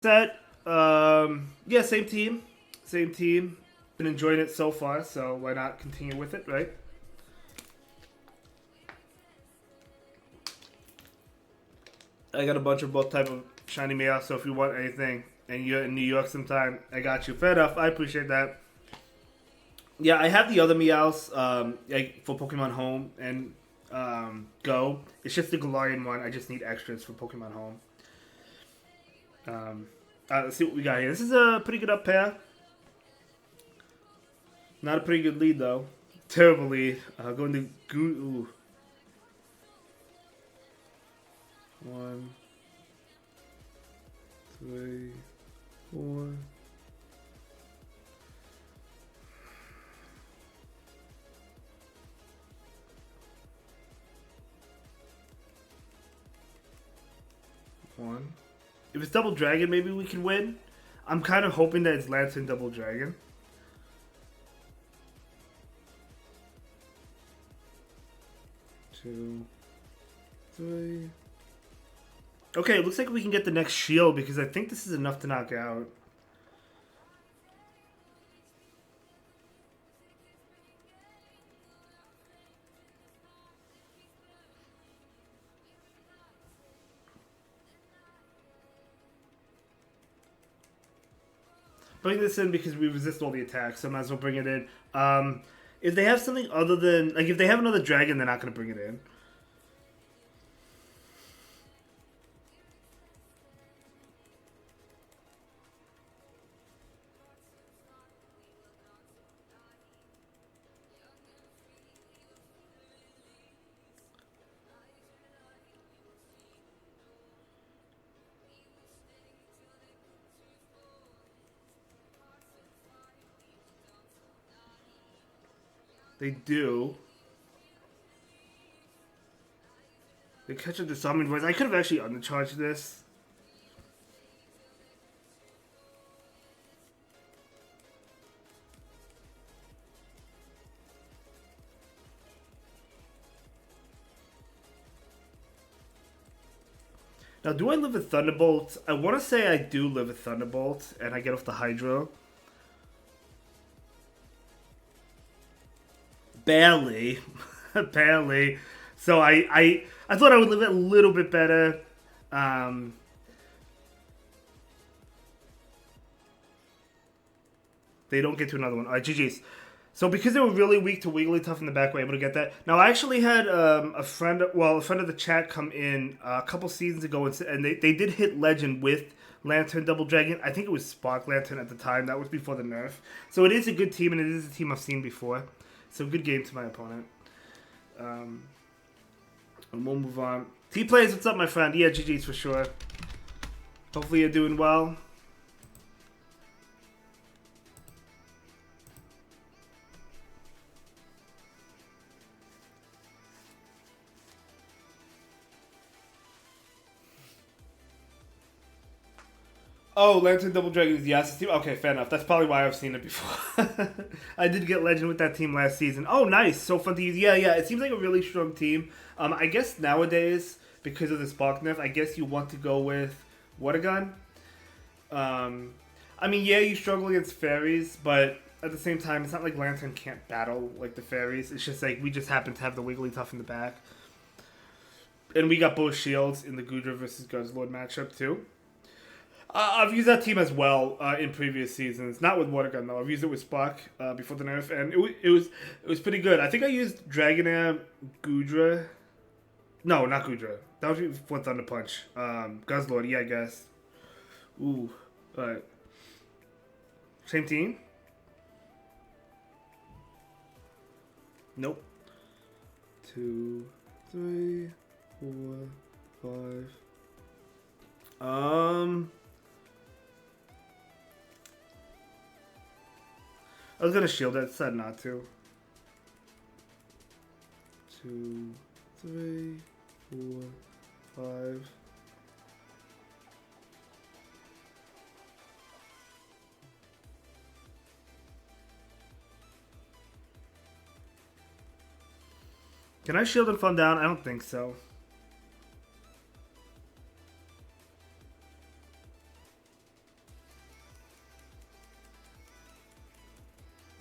Set. Yeah, same team. Same team. Been enjoying it so far, so why not continue with it, right? I got a bunch of both type of shiny Meowth, so if you want anything and you're in New York sometime, I got you. Fair enough. I appreciate that. Yeah, I have the other Meowths like for Pokemon Home and Go. It's just the Galarian one. I just need extras for Pokemon Home. Um, let's see what we got here. This is a pretty good up pair. Not a pretty good lead though. Terrible lead. Going to Ooh. 1, 3, 4. One. If it's Double Dragon, maybe we can win. I'm kind of hoping that it's Lantern Double Dragon. Two, 3. Okay, it looks like we can get the next shield because I think this is enough to knock out. Bring this in because we resist all the attacks, so I might as well bring it in. If they have something other than... Like, if they have another dragon, they're not going to bring it in. They do. They catch up the summon voice. I could have actually undercharged this. Now, do I live with Thunderbolt? I want to say I do live with Thunderbolt, and I get off the Hydro. Barely. Barely. So I thought I would live it a little bit better. Um, they don't get to another one. Alright, GG's. So because they were really weak to Wigglytuff in the back, we're able to get that. Now, I actually had a friend of the chat come in a couple seasons ago, and they did hit Legend with Lantern Double Dragon. I think it was Spark Lantern at the time. That was before the nerf. So it is a good team, and it is a team I've seen before. So good game to my opponent. And we'll move on. T-Plays, what's up, my friend? Yeah, GG's for sure. Hopefully you're doing well. Oh, Lantern Double Dragon is the Yasuo team? Okay, fair enough. That's probably why I've seen it before. I did get Legend with that team last season. Oh, nice. So fun to use. Yeah, yeah. It seems like a really strong team. I guess nowadays, because of the Spark nerf, I guess you want to go with Water Gun. I mean, yeah, you struggle against fairies, but at the same time, it's not like Lantern can't battle like the fairies. It's just like we just happen to have the Wigglytuff in the back. And we got both shields in the Goodra versus Guzzlord matchup, too. I've used that team as well in previous seasons. Not with Water Gun though. I've used it with Spark before the nerf, and it was pretty good. I think I used Dragonair, Goodra. No, not Goodra. That was before Thunder Punch. Guzzlord, yeah, I guess. Ooh, but same team. Nope. 2, 3, 4, 5. I was gonna shield it, said not to. 2, 3, 4, 5. Can I shield and fall down? I don't think so.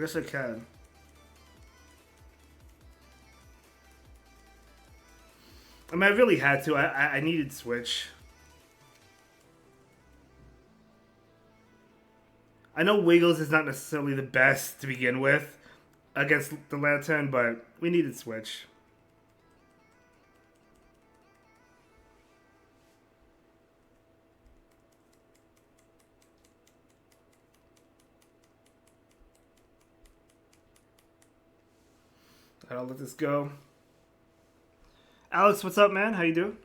I guess I can. I mean, I really had to. I needed Switch. I know Wiggles is not necessarily the best to begin with against the Lantern, but we needed Switch. I'll let this go. Alex, what's up, man? How you doing?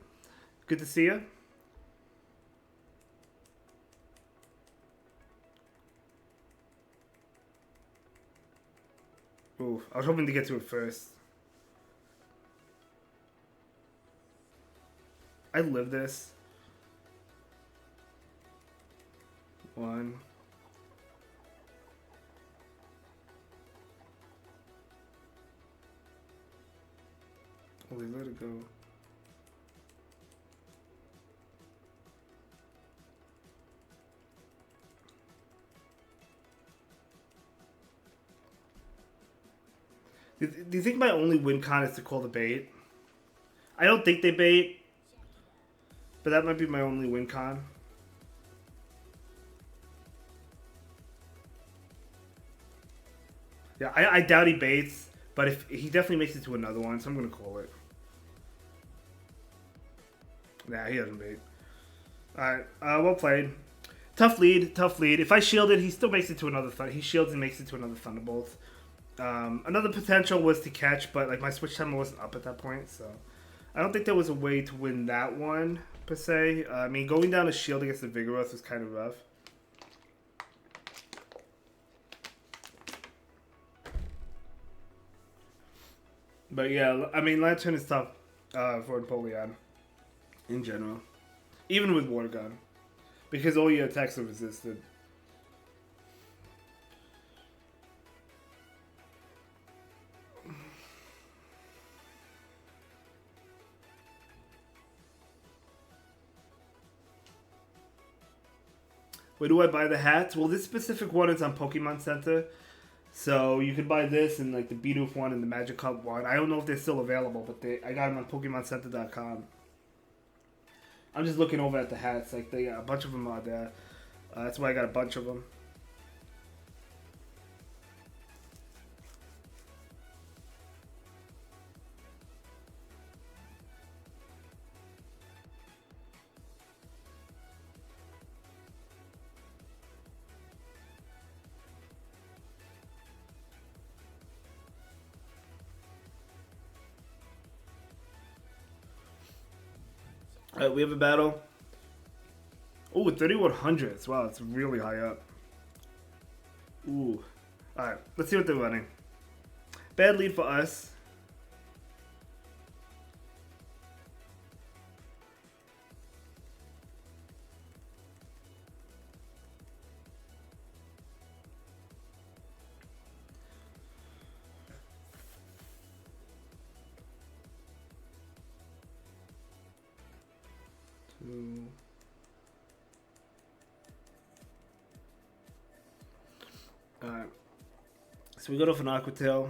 Good to see you. Ooh, I was hoping to get to it first. I live this. One. Holy, let it go. Do you think my only win con is to call the bait? I don't think they bait, but that might be my only win con. Yeah, I doubt he baits, but if he definitely makes it to another one, so I'm gonna call it. Nah, he doesn't bait. Alright, well played. Tough lead, tough lead. If I shielded, he still makes it to another he shields and makes it to another Thunderbolt. Another potential was to catch, but like my switch timer wasn't up at that point, so I don't think there was a way to win that one per se. I mean, going down a shield against the Vigoroth was kind of rough. But yeah, I mean, Lantern is tough for Napoleon in general, even with Water Gun, because all your attacks are resisted. Where do I buy the hats? Well, this specific one is on Pokemon Center. So you could buy this and like the Bidoof one and the Magikarp one. I don't know if they're still available, but I got them on PokemonCenter.com. I'm just looking over at the hats. Like a bunch of them are there. That's why I got a bunch of them. Alright, we have a battle. Oh, 3100s. Wow, it's really high up. Ooh. Alright, let's see what they're running. Bad lead for us. Alright. So we got off an Aqua Tail.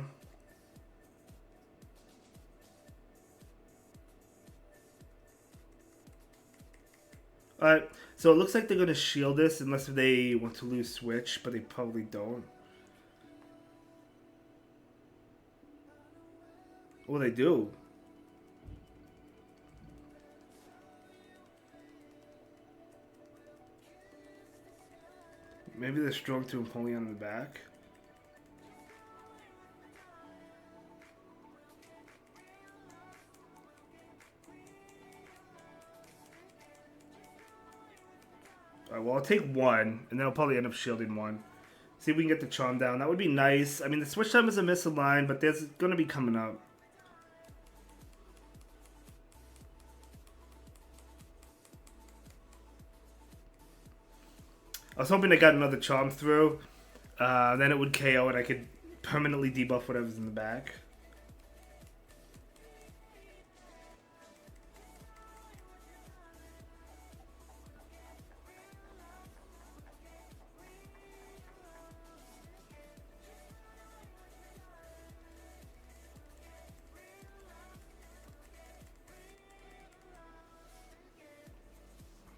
Alright, so it looks like they're going to shield this unless they want to lose Switch, but they probably don't. Oh, they do. Maybe they're strong to Empoleon in the back. Alright, well, I'll take one, and then I'll probably end up shielding one. See if we can get the Charm down. That would be nice. I mean, the switch time is a misaligned, but there's going to be coming up. I was hoping I got another Charm through. Then it would KO and I could permanently debuff whatever's in the back.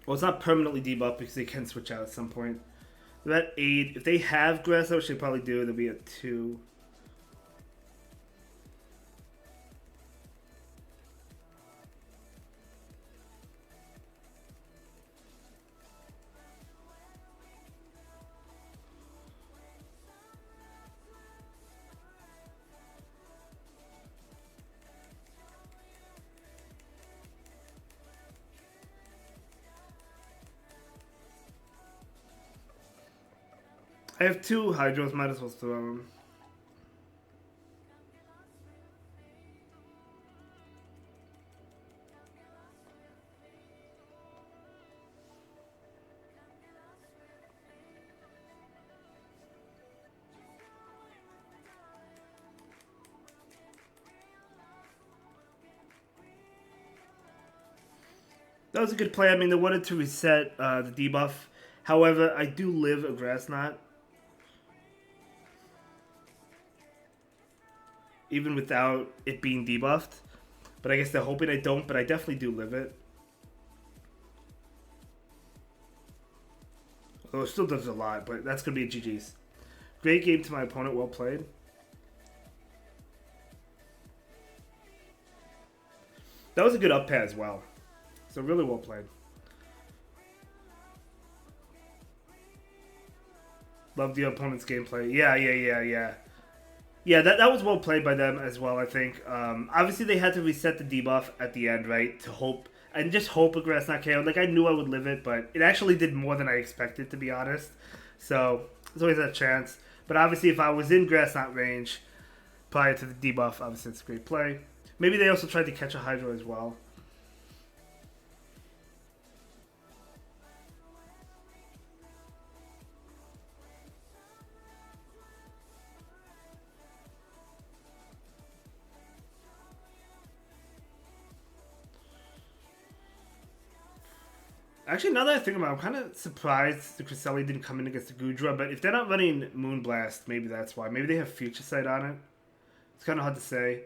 Well, it's not permanently debuffed because they can switch out at some point. They're at 8. If they have grass, which they probably do, they'll be at 2. I have 2 Hydros, might as well throw them. That was a good play. I mean, they wanted to reset the debuff. However, I do live a Grass Knot. Even without it being debuffed. But I guess they're hoping I don't, but I definitely do live it. Although it still does a lot, but that's going to be a GG's. Great game to my opponent, well played. That was a good up pad as well. So really well played. Love the opponent's gameplay. Yeah. Yeah, that was well played by them as well, I think. Obviously, they had to reset the debuff at the end, right? To hope, and just hope a Grass Knot KO. Like, I knew I would live it, but it actually did more than I expected, to be honest. So, there's always that chance. But obviously, if I was in Grass Knot range prior to the debuff, obviously it's a great play. Maybe they also tried to catch a Hydro as well. Actually, now that I think about it, I'm kind of surprised the Cresselia didn't come in against the Gudra, but if they're not running Moonblast, maybe that's why. Maybe they have Future Sight on it. It's kind of hard to say.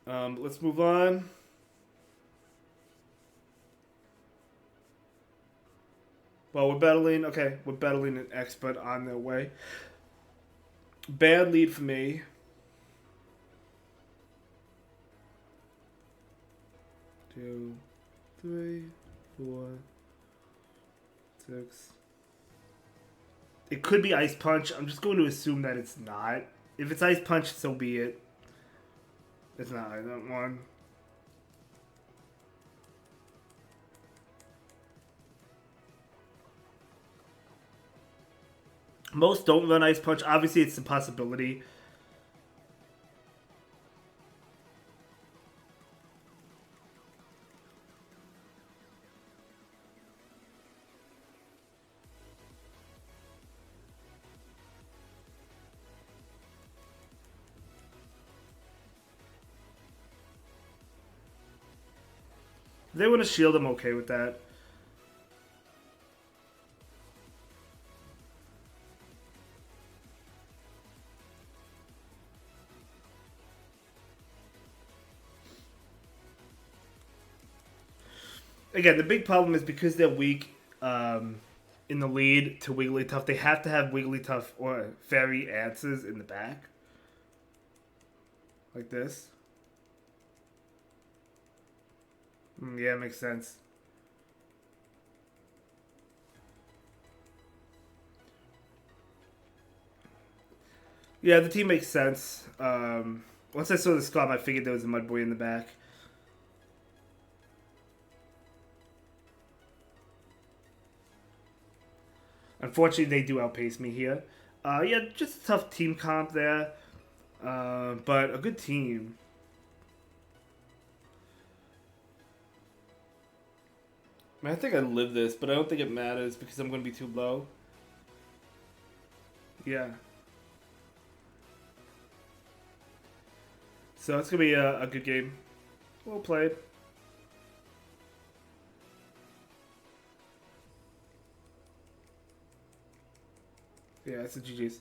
Let's move on. Well, we're battling an expert on their way. Bad lead for me. Two, 3, 4, 6. It could be Ice Punch. I'm just going to assume that it's not. If it's Ice Punch, so be it. It's not either one. Most don't run Ice Punch. Obviously, it's a possibility. If they want to shield, I'm okay with that. Again, the big problem is because they're weak in the lead to Wigglytuff, they have to have Wigglytuff or Fairy answers in the back. Like this. Yeah, makes sense. Yeah, the team makes sense. Once I saw the squad, I figured there was a Mudboy in the back. Unfortunately, they do outpace me here. Yeah, just a tough team comp there. But a good team. I mean, I think I live this, but I don't think it matters because I'm going to be too low. Yeah. So it's going to be a good game. Well played. Yeah, it's a GG's.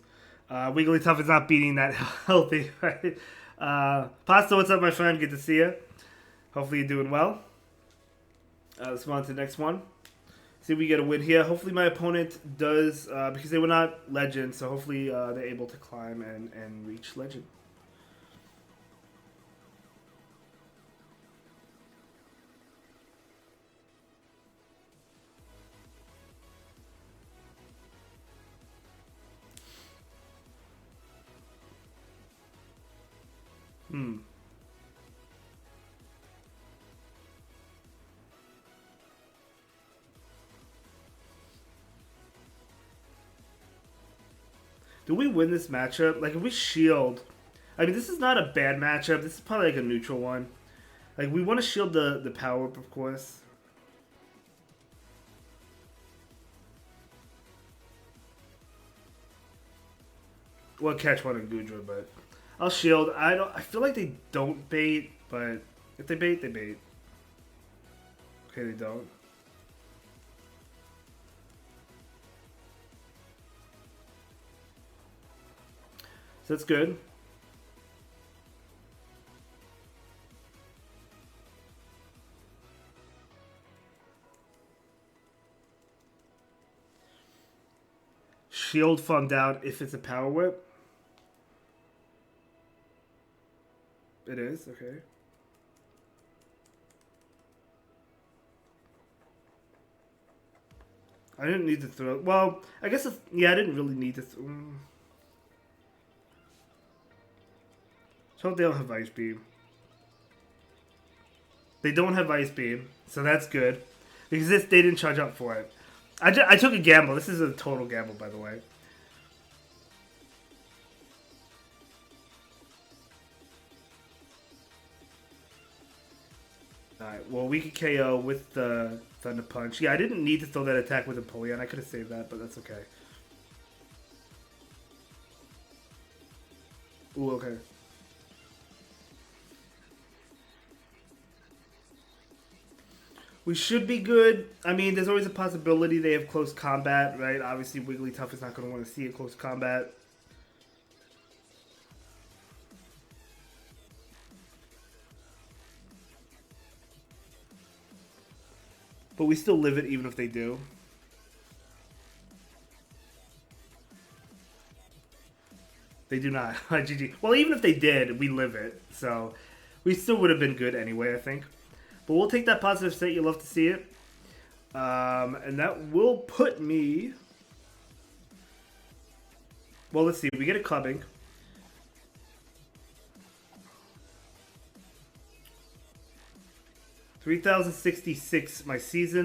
Wigglytuff is not beating that healthy, right? Pasta, what's up, my friend? Good to see you. Hopefully you're doing well. Let's move on to the next one. See if we get a win here. Hopefully my opponent does, because they were not legend, so hopefully they're able to climb and reach legend. Hmm. Do we win this matchup? Like, if we shield... I mean, this is not a bad matchup. This is probably like a neutral one. Like, we want to shield the power-up, of course. Well, catch one in Gudra, but... I'll shield. I feel like they don't bait, but if they bait, they bait. Okay, they don't. So that's good. Shield farmed out if it's a power whip. It is, okay. I didn't need to throw... Well, I guess... Yeah, I didn't really need to... So they don't have Ice Beam. They don't have Ice Beam, so that's good. Because they didn't charge up for it. I took a gamble. This is a total gamble, by the way. Alright, well, we could KO with the Thunder Punch. Yeah, I didn't need to throw that attack with Empoleon. I could have saved that, but that's okay. Ooh, okay. We should be good. I mean, there's always a possibility they have close combat, right? Obviously, Wigglytuff is not going to want to see a close combat. But we still live it even if they do. They do not. GG. Well, even if they did, we live it. So we still would have been good anyway, I think. But we'll take that positive state. You'll love to see it. And that will put me... Well, let's see. We get a clubbing. 3,066 my season.